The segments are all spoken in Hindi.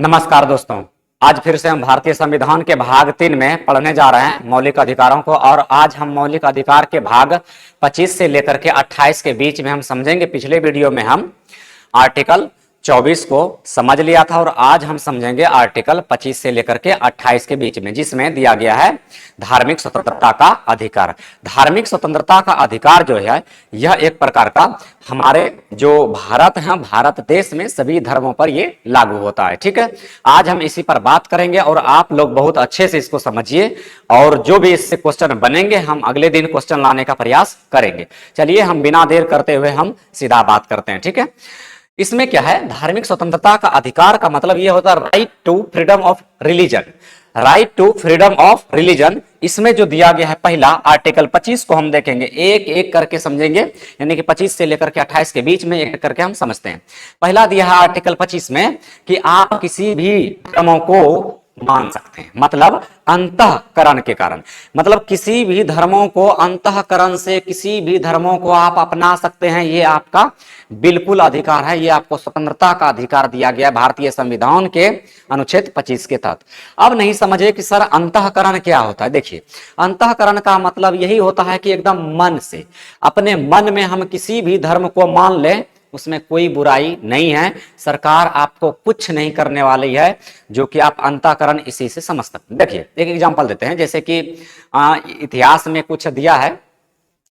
नमस्कार दोस्तों। आज फिर से हम भारतीय संविधान के भाग 3 में पढ़ने जा रहे हैं मौलिक अधिकारों को। और आज हम मौलिक अधिकार के भाग 25 से लेकर के 28 के बीच में हम समझेंगे। पिछले वीडियो में हम आर्टिकल 24 को समझ लिया था और आज हम समझेंगे आर्टिकल 25 से लेकर के 28 के बीच में, जिसमें दिया गया है धार्मिक स्वतंत्रता का अधिकार। धार्मिक स्वतंत्रता का अधिकार जो है यह एक प्रकार का हमारे जो भारत है, भारत देश में सभी धर्मों पर ये लागू होता है। ठीक है, आज हम इसी पर बात करेंगे और आप लोग बहुत अच्छे से इसको समझिए और जो भी इससे क्वेश्चन बनेंगे हम अगले दिन क्वेश्चन लाने का प्रयास करेंगे। चलिए हम बिना देर करते हुए हम सीधा बात करते हैं। ठीक है, इसमें क्या है, धार्मिक स्वतंत्रता का अधिकार का मतलब यह होता है right to freedom of religion. Right to freedom of religion, इसमें जो दिया गया है पहला आर्टिकल 25 को हम देखेंगे, एक एक करके समझेंगे, यानी कि 25 से लेकर के 28 के बीच में एक एक करके हम समझते हैं। पहला दिया है आर्टिकल 25 में कि आप किसी भी धर्मों को मान सकते हैं, मतलब अंतःकरण के कारण, मतलब किसी भी धर्मों को अंतःकरण से किसी भी धर्मों को आप अपना सकते हैं। ये आपका बिल्कुल अधिकार है, ये आपको स्वतंत्रता का अधिकार दिया गया भारतीय संविधान के अनुच्छेद 25 के तहत। अब नहीं समझे कि सर अंतःकरण क्या होता है। देखिए, अंतःकरण का मतलब यही होता है कि एकदम मन से, अपने मन में हम किसी भी धर्म को मान लें, उसमें कोई बुराई नहीं है, सरकार आपको कुछ नहीं करने वाली है, जो कि आप अंतःकरण इसी से समझ सकते हैं। देखिए एक एग्जांपल देते हैं, जैसे कि इतिहास में कुछ दिया है।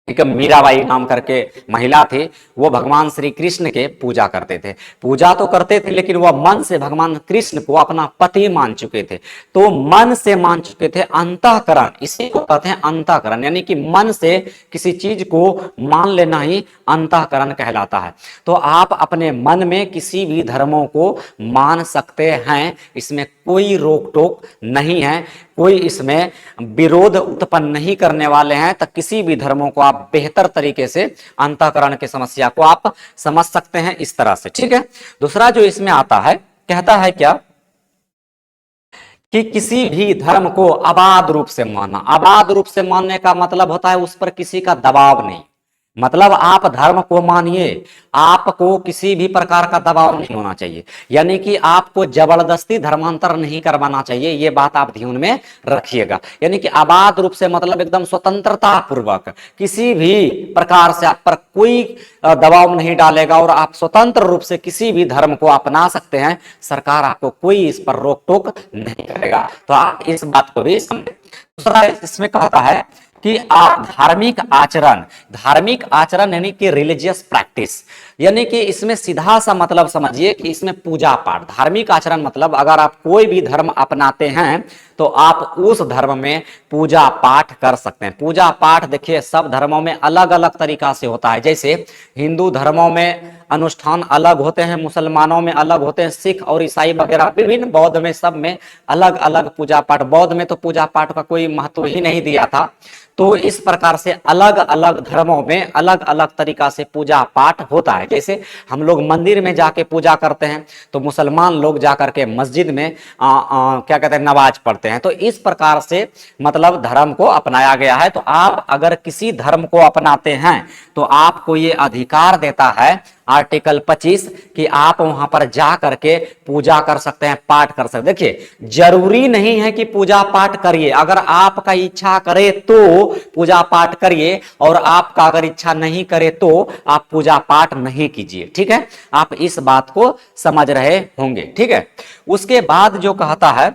एक मीराबाई नाम करके महिला थी, वो भगवान श्री कृष्ण के पूजा करते थे। पूजा तो करते थे लेकिन वह मन से भगवान कृष्ण को अपना पति मान चुके थे, तो मन से मान चुके थे। अंतःकरण इसी को कहते हैं अंतःकरण, यानी कि मन से किसी चीज को मान लेना ही अंतःकरण कहलाता है। तो आप अपने मन में किसी भी धर्मों को मान सकते हैं, इसमें कोई रोक टोक नहीं है, कोई इसमें विरोध उत्पन्न नहीं करने वाले हैं। तो किसी भी धर्मों को आप बेहतर तरीके से अंतःकरण की समस्या को आप समझ सकते हैं इस तरह से। ठीक है, दूसरा जो इसमें आता है, कहता है क्या कि किसी भी धर्म को अबाध रूप से मानना। अबाध रूप से मानने का मतलब होता है उस पर किसी का दबाव नहीं, मतलब आप धर्म को मानिए, आपको किसी भी प्रकार का दबाव नहीं होना चाहिए, यानी कि आपको जबरदस्ती धर्मांतर नहीं करवाना चाहिए। ये बात आप ध्यान में रखिएगा। यानी कि अबाध रूप से मतलब एकदम स्वतंत्रता पूर्वक, किसी भी प्रकार से आप पर कोई दबाव नहीं डालेगा और आप स्वतंत्र रूप से किसी भी धर्म को अपना सकते हैं। सरकार आपको कोई इस पर रोक टोक नहीं करेगा, तो आप इस बात को भी समझें। दूसरा इसमें कहता है कि आप धार्मिक आचरण यानी कि रिलीजियस प्रैक्टिस, यानी कि इसमें सीधा सा मतलब समझिए कि इसमें पूजा पाठ। धार्मिक आचरण मतलब अगर आप कोई भी धर्म अपनाते हैं तो आप उस धर्म में पूजा पाठ कर सकते हैं। पूजा पाठ देखिए सब धर्मों में अलग अलग तरीका से होता है। जैसे हिंदू धर्मों में अनुष्ठान अलग होते हैं, मुसलमानों में अलग होते हैं, सिख और ईसाई वगैरह विभिन्न, बौद्ध में सब में अलग अलग पूजा पाठ। बौद्ध में तो पूजा पाठ का कोई महत्व ही नहीं दिया था। तो इस प्रकार से अलग अलग धर्मों में अलग अलग तरीका से पूजा पाठ होता है। जैसे हम लोग मंदिर में जाके पूजा करते हैं, तो मुसलमान लोग जाकर के मस्जिद में क्या कहते हैं, नमाज पढ़ते हैं। तो इस प्रकार से मतलब धर्म को अपनाया गया है। तो आप अगर किसी धर्म को अपनाते हैं तो आपको ये अधिकार देता है आर्टिकल 25 कि आप वहां पर जा करके पूजा कर सकते हैं, पाठ कर सकते हैं। देखिए जरूरी नहीं है कि पूजा पाठ करिए, अगर आपका इच्छा करे तो पूजा पाठ करिए और आपका अगर इच्छा नहीं करे तो आप पूजा पाठ नहीं कीजिए। ठीक है, आप इस बात को समझ रहे होंगे। ठीक है, उसके बाद जो कहता है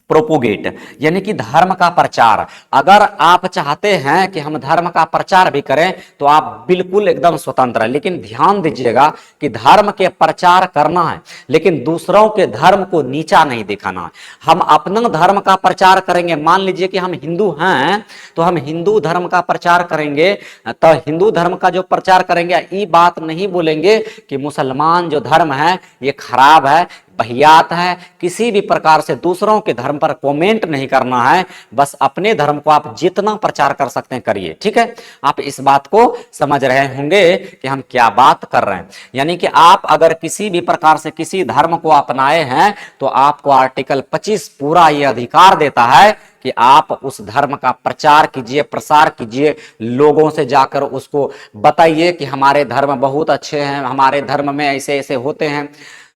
प्रोपोगेट, यानी कि धर्म का प्रचार। अगर आप चाहते हैं कि हम धर्म का प्रचार भी करें तो आप बिल्कुल एकदम स्वतंत्र हैं, लेकिन ध्यान दीजिएगा कि धर्म के प्रचार करना है लेकिन दूसरों के धर्म को नीचा नहीं दिखाना है। हम अपना धर्म का प्रचार करेंगे, मान लीजिए कि हम हिंदू हैं तो हम हिंदू धर्म का प्रचार करेंगे, तो हिंदू धर्म का जो प्रचार करेंगे ये बात नहीं बोलेंगे कि मुसलमान जो धर्म है ये खराब है, बहियात है। किसी भी प्रकार से दूसरों के धर्म पर कमेंट नहीं करना है, बस अपने धर्म को आप जितना प्रचार कर सकते हैं करिए। ठीक है, आप इस बात को समझ रहे होंगे कि हम क्या बात कर रहे हैं। यानी कि आप अगर किसी भी प्रकार से किसी धर्म को अपनाए हैं तो आपको आर्टिकल 25 पूरा ये अधिकार देता है कि आप उस धर्म का प्रचार कीजिए, प्रसार कीजिए, लोगों से जाकर उसको बताइए कि हमारे धर्म बहुत अच्छे हैं, हमारे धर्म में ऐसे ऐसे होते हैं।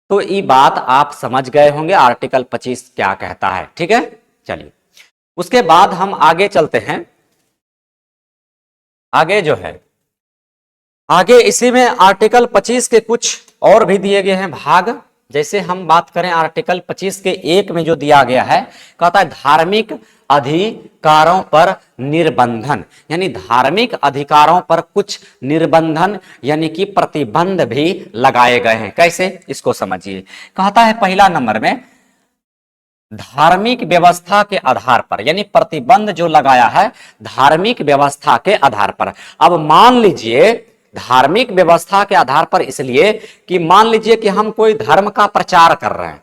तो ये बात आप समझ गए होंगे आर्टिकल 25 क्या कहता है। ठीक है, चलिए उसके बाद हम आगे चलते हैं। आगे जो है, आगे इसी में आर्टिकल 25 के कुछ और भी दिए गए हैं भाग। जैसे हम बात करें आर्टिकल 25 के 1 में जो दिया गया है, कहता है धार्मिक अधिकारों पर निर्बंधन, यानी धार्मिक अधिकारों पर कुछ निर्बंधन यानी कि प्रतिबंध भी लगाए गए हैं। कैसे, इसको समझिए। कहता है पहला नंबर में धार्मिक व्यवस्था के आधार पर, यानी प्रतिबंध जो लगाया है धार्मिक व्यवस्था के आधार पर। अब मान लीजिए धार्मिक व्यवस्था के आधार पर इसलिए कि मान लीजिए कि हम कोई धर्म का प्रचार कर रहे हैं।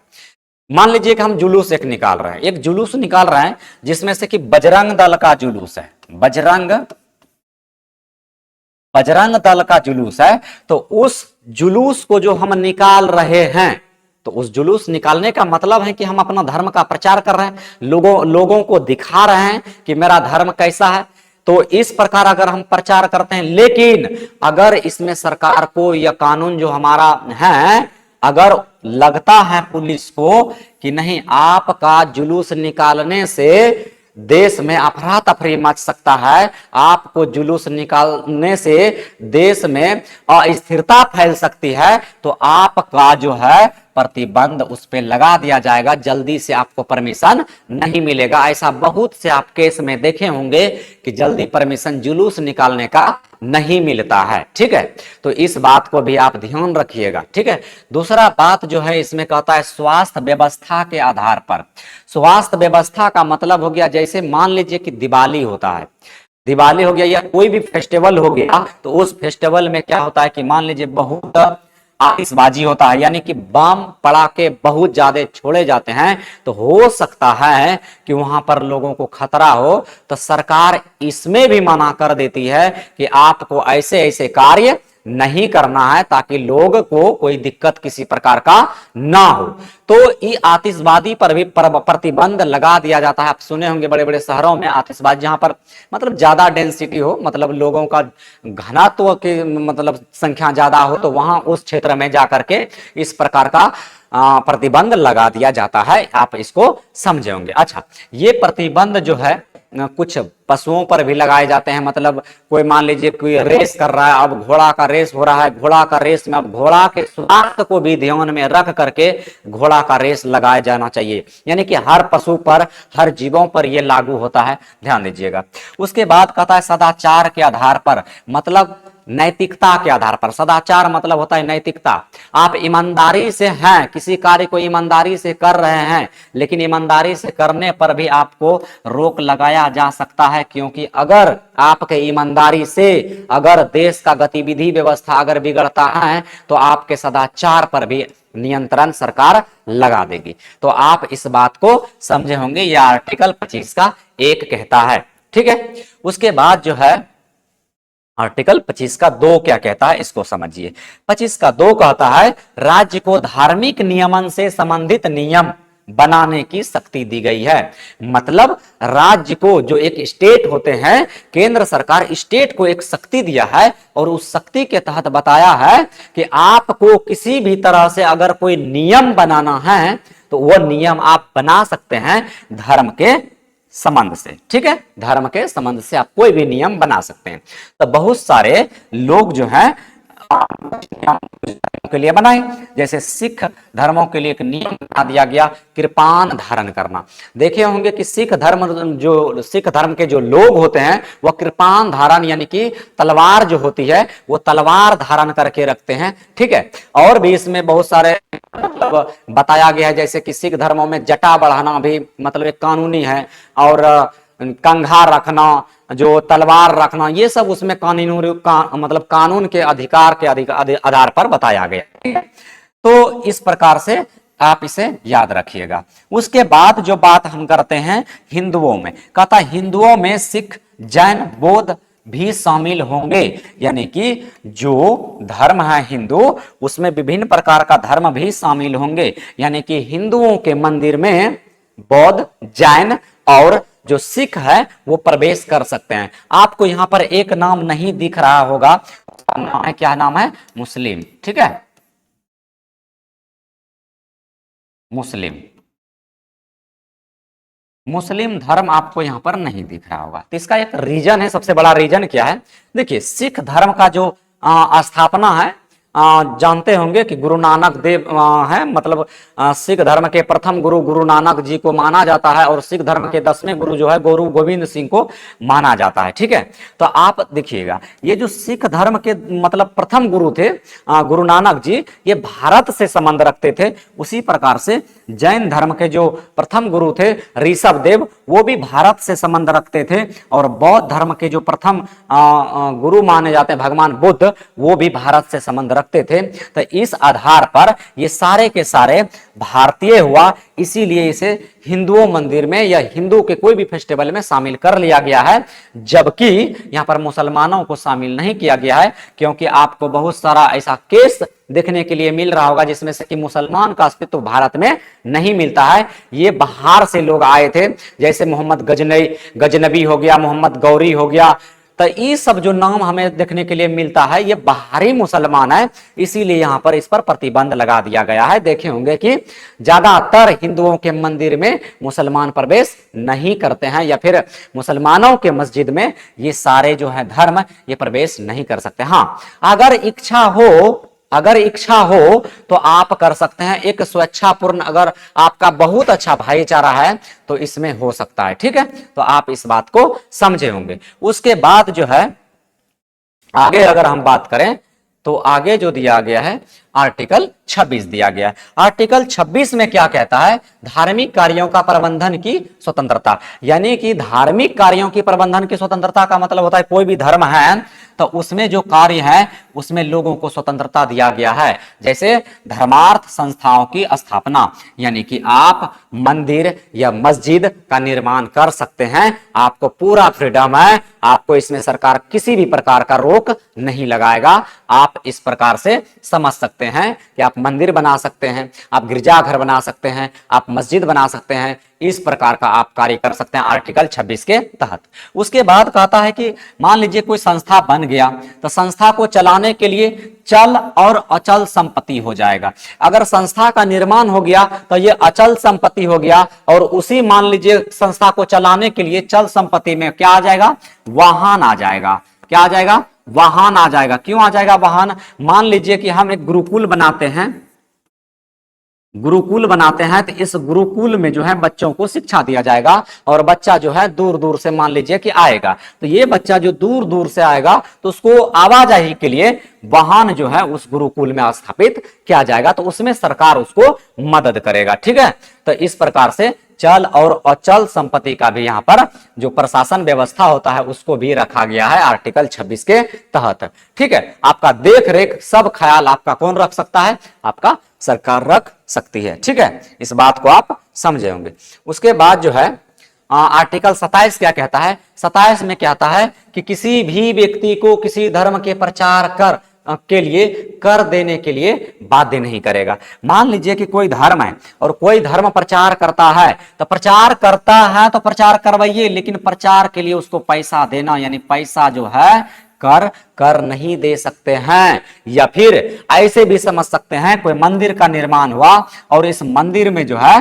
मान लीजिए कि हम जुलूस एक निकाल रहे हैं, एक जुलूस निकाल रहे हैं जिसमें से कि बजरंग दल का जुलूस है, बजरंग दल का जुलूस है। तो उस जुलूस को जो हम निकाल रहे हैं, तो उस जुलूस निकालने का मतलब है कि हम अपना धर्म का प्रचार कर रहे हैं, लोगों को दिखा रहे हैं कि मेरा धर्म कैसा है। तो इस प्रकार अगर हम प्रचार करते हैं, लेकिन अगर इसमें सरकार को या कानून जो हमारा है, अगर लगता है पुलिस को कि नहीं आपका जुलूस निकालने से देश में अफरा तफरी मच सकता है, आपको जुलूस निकालने से देश में अस्थिरता फैल सकती है, तो आपका जो है प्रतिबंध उस पर लगा दिया जाएगा, जल्दी से आपको परमिशन नहीं मिलेगा। ऐसा बहुत से आप केस में देखे होंगे कि जल्दी परमिशन जुलूस निकालने का नहीं मिलता है। ठीक है, तो इस बात को भी आप ध्यान रखिएगा। ठीक है, दूसरा बात जो है इसमें कहता है स्वास्थ्य व्यवस्था के आधार पर। स्वास्थ्य व्यवस्था का मतलब हो गया, जैसे मान लीजिए कि दिवाली होता है, दिवाली हो गया या कोई भी फेस्टिवल हो गया, तो उस फेस्टिवल में क्या होता है कि मान लीजिए बहुत आतिशबाजी होता है, यानी कि बम पड़ाके बहुत ज्यादा छोड़े जाते हैं। तो हो सकता है कि वहां पर लोगों को खतरा हो, तो सरकार इसमें भी मना कर देती है कि आपको ऐसे ऐसे कार्य नहीं करना है, ताकि लोग को कोई दिक्कत किसी प्रकार का ना हो। तो ये आतिशबाजी पर भी प्रतिबंध लगा दिया जाता है। आप सुने होंगे बड़े बड़े शहरों में आतिशबाजी, जहां पर मतलब ज्यादा डेंसिटी हो, मतलब लोगों का घनत्व की मतलब संख्या ज्यादा हो, तो वहां उस क्षेत्र में जाकर के इस प्रकार का प्रतिबंध लगा दिया जाता है। आप इसको समझे होंगे। अच्छा, ये प्रतिबंध जो है कुछ पशुओं पर भी लगाए जाते हैं। मतलब कोई मान लीजिए कोई रेस कर रहा है, अब घोड़ा का रेस हो रहा है, घोड़ा का रेस में अब घोड़ा के स्वास्थ्य को भी ध्यान में रख करके घोड़ा का रेस लगाया जाना चाहिए, यानी कि हर पशु पर, हर जीवों पर यह लागू होता है, ध्यान दीजिएगा। उसके बाद कहता है सदाचार के आधार पर, मतलब नैतिकता के आधार पर। सदाचार मतलब होता है नैतिकता। आप ईमानदारी से हैं, किसी कार्य को ईमानदारी से कर रहे हैं, लेकिन ईमानदारी से करने पर भी आपको रोक लगाया जा सकता है, क्योंकि अगर आपके ईमानदारी से अगर देश का गतिविधि व्यवस्था अगर बिगड़ता है, तो आपके सदाचार पर भी नियंत्रण सरकार लगा देगी। तो आप इस बात को समझे होंगे, यह आर्टिकल 25 का 1 कहता है। ठीक है, उसके बाद जो है आर्टिकल 25 का 2 क्या कहता है, इसको समझिए। 25 का 2 कहता है राज्य को धार्मिक नियमन से संबंधित नियम बनाने की शक्ति दी गई है। मतलब राज्य को, जो एक स्टेट होते हैं, केंद्र सरकार स्टेट को एक शक्ति दिया है, और उस शक्ति के तहत बताया है कि आपको किसी भी तरह से अगर कोई नियम बनाना है, तो वह नियम आप बना सकते हैं धर्म के संबंध से। ठीक है, धर्म के संबंध से आप कोई भी नियम बना सकते हैं। तो बहुत सारे लोग जो हैं के लिए बनाए, जैसे सिख धर्मों के लिए एक नियम बना दिया गया, कृपान धारण करना। देखे होंगे कि सिख धर्म के जो लोग होते हैं, वह कृपान धारण यानी कि तलवार जो होती है, वो तलवार धारण करके रखते हैं। ठीक है, और भी इसमें बहुत सारे मतलब बताया गया है, जैसे कि सिख धर्मों में जटा बढ़ाना भी मतलब एक कानूनी है, और कंघा रखना, जो तलवार रखना, ये सब उसमें मतलब कानून के अधिकार के आधार पर बताया गया। तो इस प्रकार से आप इसे याद रखिएगा। उसके बाद जो बात हम करते हैं हिंदुओं में, कहता हिंदुओं में सिख, जैन, बौद्ध भी शामिल होंगे, यानी कि जो धर्म है हिंदू, उसमें विभिन्न प्रकार का धर्म भी शामिल होंगे। यानी कि हिंदुओं के मंदिर में बौद्ध, जैन और जो सिख है वो प्रवेश कर सकते हैं। आपको यहां पर एक नाम नहीं दिख रहा होगा, नाम है, क्या नाम है, मुस्लिम। ठीक है, मुस्लिम। मुस्लिम धर्म आपको यहां पर नहीं दिख रहा होगा, तो इसका एक रीजन है। सबसे बड़ा रीजन क्या है? देखिए, सिख धर्म का जो स्थापना है, जानते होंगे कि गुरु नानक देव है, मतलब सिख धर्म के प्रथम गुरु गुरु नानक जी को माना जाता है, और सिख धर्म के 10वें गुरु जो है गुरु गोविंद सिंह को माना जाता है। ठीक है, तो आप देखिएगा, ये जो सिख धर्म के मतलब प्रथम गुरु थे गुरु नानक जी, ये भारत से संबंध रखते थे। उसी प्रकार से जैन धर्म के जो प्रथम गुरु थे ऋषभ देव, वो भी भारत से संबंध रखते थे। और बौद्ध धर्म के जो प्रथम गुरु माने जाते हैं भगवान बुद्ध, वो भी भारत से संबंध रखते थे। तो इस आधार पर ये सारे के सारे भारतीय हुआ, इसीलिए इसे हिंदुओं मंदिर में या हिंदू के कोई भी फेस्टिवल में शामिल कर लिया गया है, जबकि यहां पर मुसलमानों को शामिल नहीं किया गया है। क्योंकि आपको बहुत सारा ऐसा केस देखने के लिए मिल रहा होगा जिसमें से कि मुसलमान का अस्तित्व भारत में नहीं मिलता है, ये बाहर से लोग आए थे, जैसे मोहम्मद गजनबी हो गया, मोहम्मद गौरी हो गया। तो ये सब जो नाम हमें देखने के लिए मिलता है, ये बाहरी मुसलमान है, इसीलिए यहां पर इस पर प्रतिबंध लगा दिया गया है। देखे होंगे कि ज्यादातर हिंदुओं के मंदिर में मुसलमान प्रवेश नहीं करते हैं, या फिर मुसलमानों के मस्जिद में ये सारे जो है धर्म ये प्रवेश नहीं कर सकते। हाँ, अगर इच्छा हो तो आप कर सकते हैं। एक स्वेच्छापूर्ण, अगर आपका बहुत अच्छा भाईचारा है तो इसमें हो सकता है। ठीक है, तो आप इस बात को समझे होंगे। उसके बाद जो है आगे अगर हम बात करें तो आगे जो दिया गया है आर्टिकल 26 दिया गया है। आर्टिकल 26 में क्या कहता है? धार्मिक कार्यों का प्रबंधन की स्वतंत्रता। यानी कि धार्मिक कार्यों की प्रबंधन की स्वतंत्रता का मतलब होता है कोई भी धर्म है तो उसमें जो कार्य है उसमें लोगों को स्वतंत्रता दिया गया है। जैसे धर्मार्थ संस्थाओं की स्थापना, यानी कि आप मंदिर या मस्जिद का निर्माण कर सकते हैं, आपको पूरा फ्रीडम है, आपको इसमें सरकार किसी भी प्रकार का रोक नहीं लगाएगा। आप इस प्रकार से समझ सकते हैं कि आप मंदिर बना सकते हैं, आप गिरजाघर बना सकते हैं, आप मस्जिद बना सकते हैं, इस प्रकार का आप कार्य कर सकते हैं आर्टिकल 26 के तहत। उसके बाद कहता है कि मान लीजिए कोई संस्था बन गया तो संस्था को चलाने के लिए चल और अचल संपत्ति हो जाएगा। अगर संस्था का निर्माण हो गया तो ये अचल संपत्ति हो गया, और उसी मान लीजिए संस्था को चलाने के लिए चल संपत्ति में क्या आ जाएगा? वाहन आ जाएगा। क्या आ जाएगा? वाहन आ जाएगा। क्यों आ जाएगा वाहन? मान लीजिए कि हम एक गुरुकुल बनाते हैं, तो इस गुरुकुल में जो है बच्चों को शिक्षा दिया जाएगा, और बच्चा जो है दूर दूर से मान लीजिए कि आएगा, तो ये बच्चा जो दूर दूर से आएगा तो उसको आवाजाही के लिए वाहन जो है उस गुरुकुल में स्थापित किया जाएगा, तो उसमें सरकार उसको मदद करेगा। ठीक है, तो इस प्रकार से चल और अचल संपत्ति का भी यहां पर जो प्रशासन व्यवस्था होता है उसको भी रखा गया है आर्टिकल 26 के तहत। ठीक है, आपका देख रेख सब ख्याल आपका कौन रख सकता है? आपका सरकार रख सकती है। ठीक है, इस बात को आप समझे होंगे। उसके बाद जो है आर्टिकल 27 क्या कहता है? 27 में कहता है कि किसी भी व्यक्ति को किसी धर्म के प्रचार के लिए कर देने के लिए बाध्य नहीं करेगा। मान लीजिए कि कोई धर्म है और कोई धर्म प्रचार करता है, तो प्रचार करवाइए, लेकिन प्रचार के लिए उसको पैसा देना, यानी पैसा जो है कर नहीं दे सकते हैं। या फिर ऐसे भी समझ सकते हैं, कोई मंदिर का निर्माण हुआ और इस मंदिर में जो है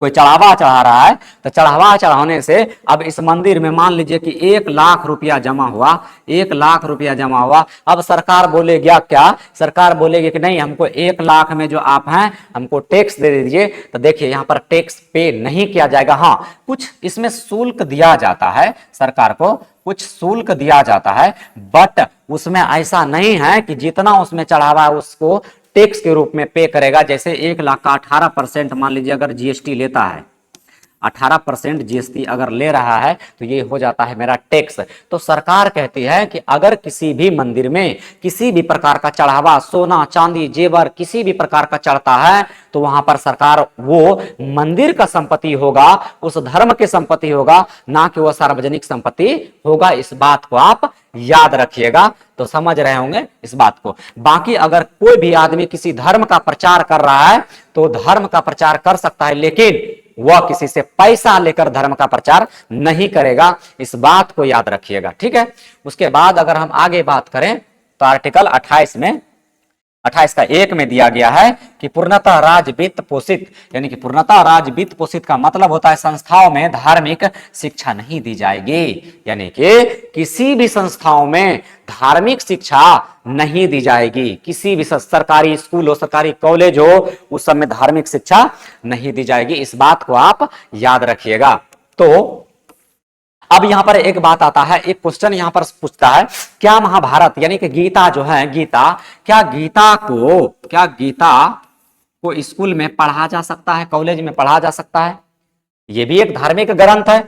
कोई चढ़ावा चढ़ा रहा है, तो चढ़ावा चढ़ाने से अब इस मंदिर में मान लीजिए कि 1 लाख रुपया जमा हुआ, 1 लाख रुपया जमा हुआ। अब सरकार बोलेगी क्या? सरकार बोलेगी कि नहीं, हमको 1 लाख में जो आप हैं हमको टैक्स दे दीजिए। तो देखिए यहाँ पर टैक्स पे नहीं किया जाएगा। हाँ, कुछ इसमें शुल्क दिया जाता है, सरकार को कुछ शुल्क दिया जाता है, बट उसमें ऐसा नहीं है कि जितना उसमें चढ़ावा है उसको टैक्स के रूप में पे करेगा। जैसे 1 लाख का 18% मान लीजिए अगर जीएसटी लेता है, 18% जीएसटी अगर ले रहा है तो ये हो जाता है मेरा टैक्स। तो सरकार कहती है कि अगर किसी भी मंदिर में किसी भी प्रकार का चढ़ावा, सोना चांदी जेवर किसी भी प्रकार का चढ़ता है, तो वहां पर सरकार वो मंदिर का संपत्ति होगा, उस धर्म की संपत्ति होगा, ना कि वह सार्वजनिक संपत्ति होगा। इस बात को आप याद रखिएगा। तो समझ रहे होंगे इस बात को। बाकी अगर कोई भी आदमी किसी धर्म का प्रचार कर रहा है तो धर्म का प्रचार कर सकता है, लेकिन वह किसी से पैसा लेकर धर्म का प्रचार नहीं करेगा। इस बात को याद रखिएगा। ठीक है, उसके बाद अगर हम आगे बात करें तो आर्टिकल 28 में 28 का 1 में दिया गया है कि पूर्णतः राज्य वित्त पोषित, यानी कि पूर्णतः राज्य वित्त पोषित का मतलब होता है संस्थाओं में धार्मिक शिक्षा नहीं दी जाएगी, यानी कि किसी भी संस्थाओं में धार्मिक शिक्षा नहीं दी जाएगी। किसी भी सरकारी स्कूल हो, सरकारी कॉलेज हो, उस सब में धार्मिक शिक्षा नहीं दी जाएगी। इस बात को आप याद रखिएगा। तो अब यहां पर एक बात आता है, एक क्वेश्चन यहां पर पूछता है, क्या महाभारत यानी कि गीता जो है, गीता, क्या गीता को स्कूल में पढ़ा जा सकता है, कॉलेज में पढ़ा जा सकता है? ये भी एक धार्मिक ग्रंथ है।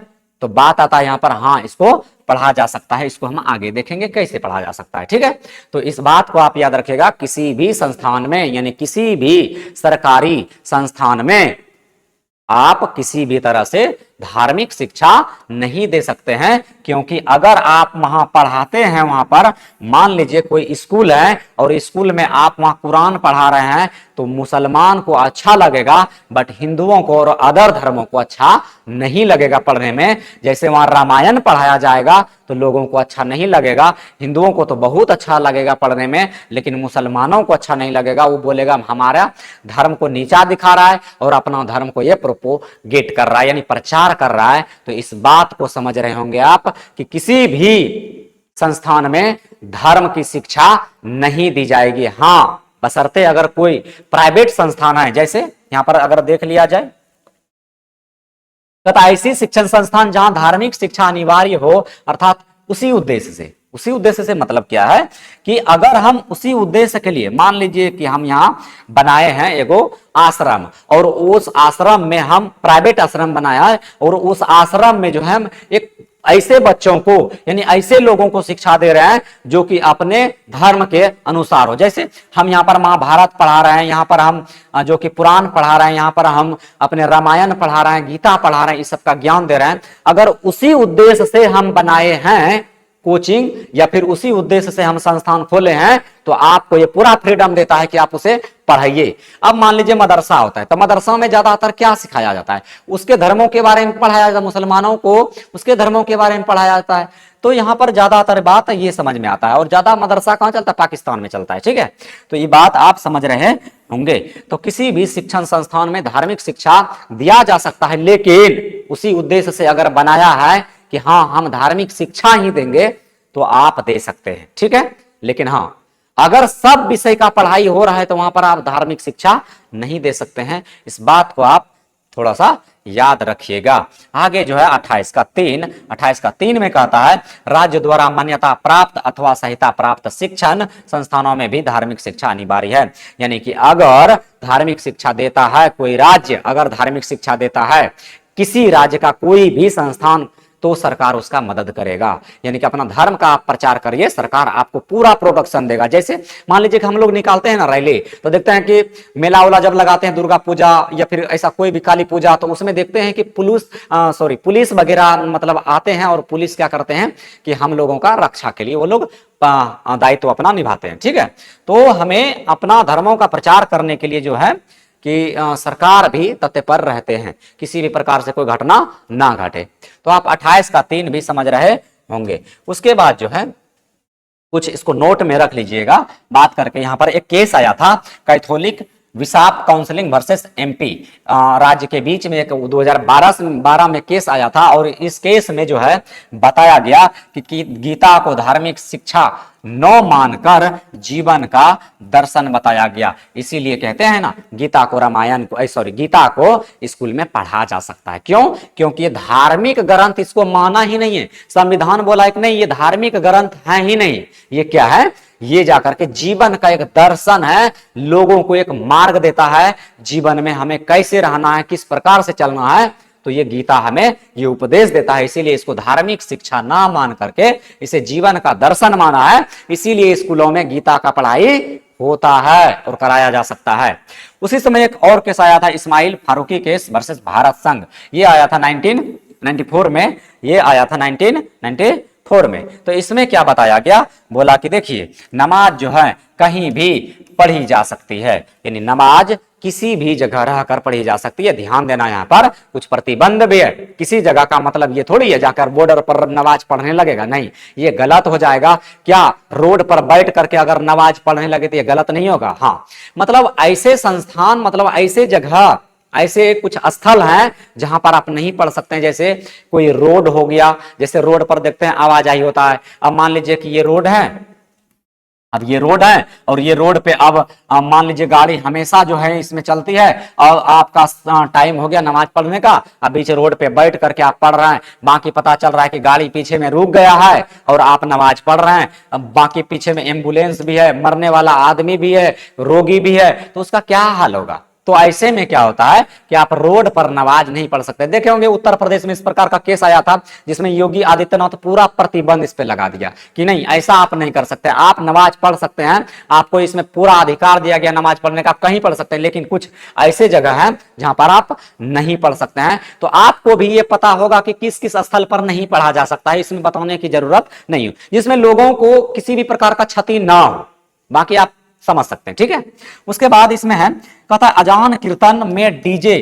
तो बात आता है यहां पर, हाँ इसको पढ़ा जा सकता है। इसको हम आगे देखेंगे कैसे पढ़ा जा सकता है, ठीक है। तो इस बात को आप याद रखिएगा, किसी भी संस्थान में यानी किसी भी सरकारी संस्थान में आप किसी भी तरह से धार्मिक शिक्षा नहीं दे सकते हैं, क्योंकि अगर आप वहां पढ़ाते हैं, वहां पर मान लीजिए कोई स्कूल है और स्कूल में आप वहां कुरान पढ़ा रहे हैं, तो मुसलमान को अच्छा लगेगा, बट हिंदुओं को और अदर धर्मों को अच्छा नहीं लगेगा पढ़ने में। जैसे वहां रामायण पढ़ाया जाएगा तो लोगों को अच्छा नहीं लगेगा, हिंदुओं को तो बहुत अच्छा लगेगा पढ़ने में, लेकिन मुसलमानों को अच्छा नहीं लगेगा। वो बोलेगा हमारा धर्म को नीचा दिखा रहा है और अपना धर्म को ये प्रोपोगेट कर रहा है, यानी प्रचार कर रहा है। तो इस बात को समझ रहे होंगे आप कि किसी भी संस्थान में धर्म की शिक्षा नहीं दी जाएगी। हां, बशर्ते अगर कोई प्राइवेट संस्थान है, जैसे यहां पर अगर देख लिया जाए, तथा ऐसी शिक्षण संस्थान जहां धार्मिक शिक्षा अनिवार्य हो, अर्थात उसी उद्देश्य से मतलब क्या है कि अगर हम उसी उद्देश्य के लिए, मान लीजिए कि हम यहां बनाए हैं एगो आश्रम, और उस आश्रम में हम प्राइवेट आश्रम बनाया है, और उस आश्रम में जो है हम एक ऐसे बच्चों को यानी ऐसे लोगों को शिक्षा दे रहे हैं जो कि अपने धर्म के अनुसार हो। जैसे हम यहाँ पर महाभारत पढ़ा रहे हैं, यहाँ पर हम जो कि पुराण पढ़ा रहे हैं, यहाँ पर हम अपने रामायण पढ़ा रहे हैं, गीता पढ़ा रहे हैं, इस सब का ज्ञान दे रहे हैं। अगर उसी उद्देश्य से हम बनाए हैं कोचिंग, या फिर उसी उद्देश्य से हम संस्थान खोले हैं, तो आपको ये पूरा फ्रीडम देता है कि आप उसे पढ़ाइए। अब मान लीजिए मदरसा होता है, तो मदरसा में ज्यादातर क्या सिखाया जाता है? उसके धर्मों के बारे में पढ़ाया जाता है, मुसलमानों को उसके धर्मों के बारे में पढ़ाया जाता है। तो यहाँ पर ज्यादातर बात ये समझ में आता है। और ज्यादा मदरसा कहाँ चलता है? पाकिस्तान में चलता है, ठीक है। तो ये बात आप समझ रहे होंगे। तो किसी भी शिक्षण संस्थान में धार्मिक शिक्षा दिया जा सकता है, लेकिन उसी उद्देश्य से अगर बनाया है कि हाँ हम धार्मिक शिक्षा ही देंगे, तो आप दे सकते हैं, ठीक है। लेकिन हाँ, अगर सब विषय का पढ़ाई हो रहा है तो वहां पर आप धार्मिक शिक्षा नहीं दे सकते हैं। इस बात को आप थोड़ा सा याद रखिएगा। आगे जो है 28 का 3 में कहता है, राज्य द्वारा मान्यता प्राप्त अथवा संहिता प्राप्त शिक्षण संस्थानों में भी धार्मिक शिक्षा अनिवार्य है। यानी कि अगर धार्मिक शिक्षा देता है कोई राज्य, अगर धार्मिक शिक्षा देता है किसी राज्य का कोई भी संस्थान, तो सरकार उसका मदद करेगा। यानी कि अपना धर्म का आप प्रचार करिए, सरकार आपको पूरा प्रोडक्शन देगा। जैसे मान लीजिए कि हम लोग निकालते हैं ना रैली, तो देखते हैं कि मेला वाला जब लगाते हैं, दुर्गा पूजा या फिर ऐसा कोई भी काली पूजा, तो उसमें देखते हैं कि पुलिस वगैरह मतलब आते हैं, और पुलिस क्या करते हैं कि हम लोगों का रक्षा के लिए वो लोग दायित्व अपना निभाते हैं, ठीक है। तो हमें अपना धर्मों का प्रचार करने के लिए जो है कि सरकार भी तत्पर रहते हैं, किसी भी प्रकार से कोई घटना ना घटे। तो आप 28 का 3 भी समझ रहे होंगे। उसके बाद जो है कुछ इसको नोट में रख लीजिएगा बात करके। यहां पर एक केस आया था, Catholic bishop counselling versus MP राज्य के बीच में, एक 2012 में केस आया था। और इस केस में जो है बताया गया कि गीता को धार्मिक शिक्षा न मानकर जीवन का दर्शन बताया गया। इसीलिए कहते हैं ना, गीता को स्कूल में पढ़ा जा सकता है। क्यों? क्योंकि ये धार्मिक ग्रंथ, इसको माना ही नहीं है। संविधान बोला है कि नहीं, ये धार्मिक ग्रंथ है ही नहीं। ये क्या है? ये जाकर के जीवन का एक दर्शन है, लोगों को एक मार्ग देता है, जीवन में हमें कैसे रहना है, किस प्रकार से चलना है। तो ये गीता हमें ये उपदेश देता है। इसीलिए इसको धार्मिक शिक्षा ना मान करके इसे जीवन का दर्शन माना है। इसीलिए स्कूलों में गीता का पढ़ाई होता है और कराया जा सकता है। उसी समय एक और केस आया था, इस्माइल फारूकी केस वर्सेस भारत संघ। ये आया था 1994 में, ये आया था 1994 में। तो इसमें क्या बताया गया? बोला कि देखिए, नमाज जो है कहीं भी पढ़ी जा सकती है, यानी नमाज किसी भी जगह रहकर पढ़ी जा सकती है। ध्यान देना, यहाँ पर कुछ प्रतिबंध भी है। किसी जगह का मतलब ये थोड़ी है जाकर बॉर्डर पर नमाज पढ़ने लगेगा, नहीं, ये गलत हो जाएगा। क्या रोड पर बैठ करके अगर नमाज पढ़ने लगे तो ये गलत नहीं होगा? हाँ, मतलब ऐसे संस्थान, मतलब ऐसे जगह, ऐसे कुछ स्थल हैं जहां पर आप नहीं पढ़ सकते हैं। जैसे कोई रोड हो गया, जैसे रोड पर देखते हैं आवाजाही होता है। अब मान लीजिए कि ये रोड है, अब ये रोड है और ये रोड पे अब मान लीजिए गाड़ी हमेशा जो है इसमें चलती है और आपका टाइम हो गया नमाज पढ़ने का, अब बीच रोड पे बैठ करके आप पढ़ रहे हैं, बाकी पता चल रहा है कि गाड़ी पीछे में रुक गया है और आप नमाज पढ़ रहे हैं, अब बाकी पीछे में एम्बुलेंस भी है, मरने वाला आदमी भी है, रोगी भी है, तो उसका क्या हाल होगा? तो ऐसे में क्या होता है कि आप रोड पर नमाज नहीं पढ़ सकते। देखे होंगे उत्तर प्रदेश में इस प्रकार का केस आया था जिसमें योगी आदित्यनाथ पूरा प्रतिबंध इस पे लगा दिया कि नहीं, ऐसा आप नहीं कर सकते, आप नमाज पढ़ सकते हैं, आपको इसमें पूरा अधिकार दिया गया नमाज पढ़ने का, कहीं पढ़ सकते हैं, लेकिन कुछ ऐसे जगह हैं जहां पर आप नहीं पढ़ सकते हैं। तो आपको भी ये पता होगा कि किस किस स्थल पर नहीं पढ़ा जा सकता है, इसमें बताने की जरूरत नहीं हो, जिसमें लोगों को किसी भी प्रकार का क्षति ना हो, बाकी आप समझ सकते हैं। ठीक है, उसके बाद इसमें है, कहता है अजान कीर्तन में डीजे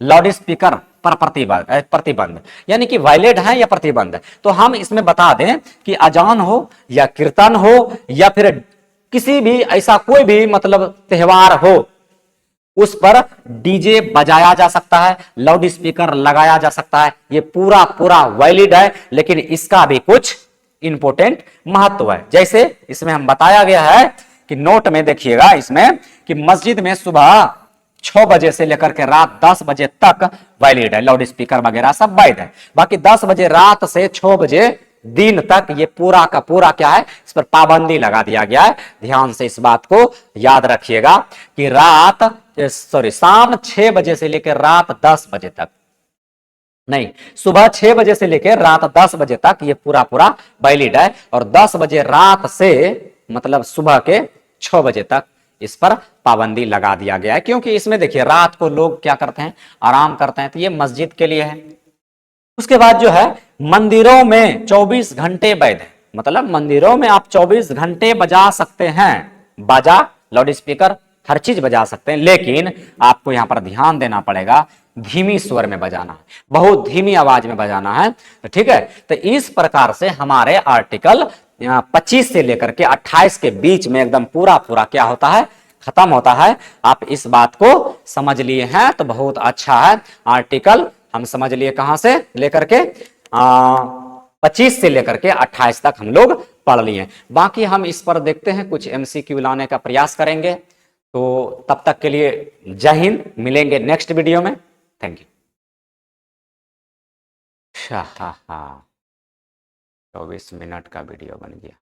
लाउड स्पीकर पर प्रतिबंध, यानी कि वायलेट है या प्रतिबंध। तो हम इसमें बता दें कि अजान हो या कीर्तन हो या फिर किसी भी ऐसा कोई भी मतलब त्योहार हो, उस पर डीजे बजाया जा सकता है, लाउड स्पीकर लगाया जा सकता है, ये पूरा पूरा वैलिड है। लेकिन इसका भी कुछ इंपॉर्टेंट महत्व है। जैसे इसमें हम बताया गया है कि नोट में देखिएगा इसमें कि मस्जिद में सुबह 6 बजे से लेकर के रात 10 बजे तक वैलिड है, लाउड स्पीकर वगैरह सब वैध है। बाकी 10 बजे रात से 6 बजे दिन तक ये पूरा का पूरा क्या है, इस पर पाबंदी लगा दिया गया है। ध्यान से इस बात को याद रखिएगा कि शाम 6 बजे से लेकर रात 10 बजे तक नहीं, सुबह 6 बजे से लेकर रात 10 बजे तक ये पूरा पूरा वैलिड है, और 10 बजे रात से मतलब सुबह के 6 बजे तक इस पर पाबंदी लगा दिया गया है। क्योंकि इसमें देखिए रात को लोग क्या करते हैं, आराम करते हैं, तो ये मस्जिद के लिए है। उसके बाद जो है मंदिरों में 24 घंटे वैध है, मतलब मंदिरों में आप 24 घंटे बजा सकते हैं, बाजा लाउड स्पीकर हर चीज बजा सकते हैं, लेकिन आपको यहां पर ध्यान देना पड़ेगा, धीमी स्वर में बजाना है, बहुत धीमी आवाज में बजाना है। तो ठीक है, तो इस प्रकार से हमारे आर्टिकल 25 से लेकर के 28 के बीच में एकदम पूरा पूरा क्या होता है, खत्म होता है। आप इस बात को समझ लिए हैं तो बहुत अच्छा है। आर्टिकल हम समझ लिए कहां से लेकर के 25 से लेकर के 28 तक हम लोग पढ़ लिए। बाकी हम इस पर देखते हैं, कुछ एमसीक्यू लाने का प्रयास करेंगे। तो तब तक के लिए जय हिंद, मिलेंगे नेक्स्ट वीडियो में। Thank you. 24 मिनट का वीडियो बन गया।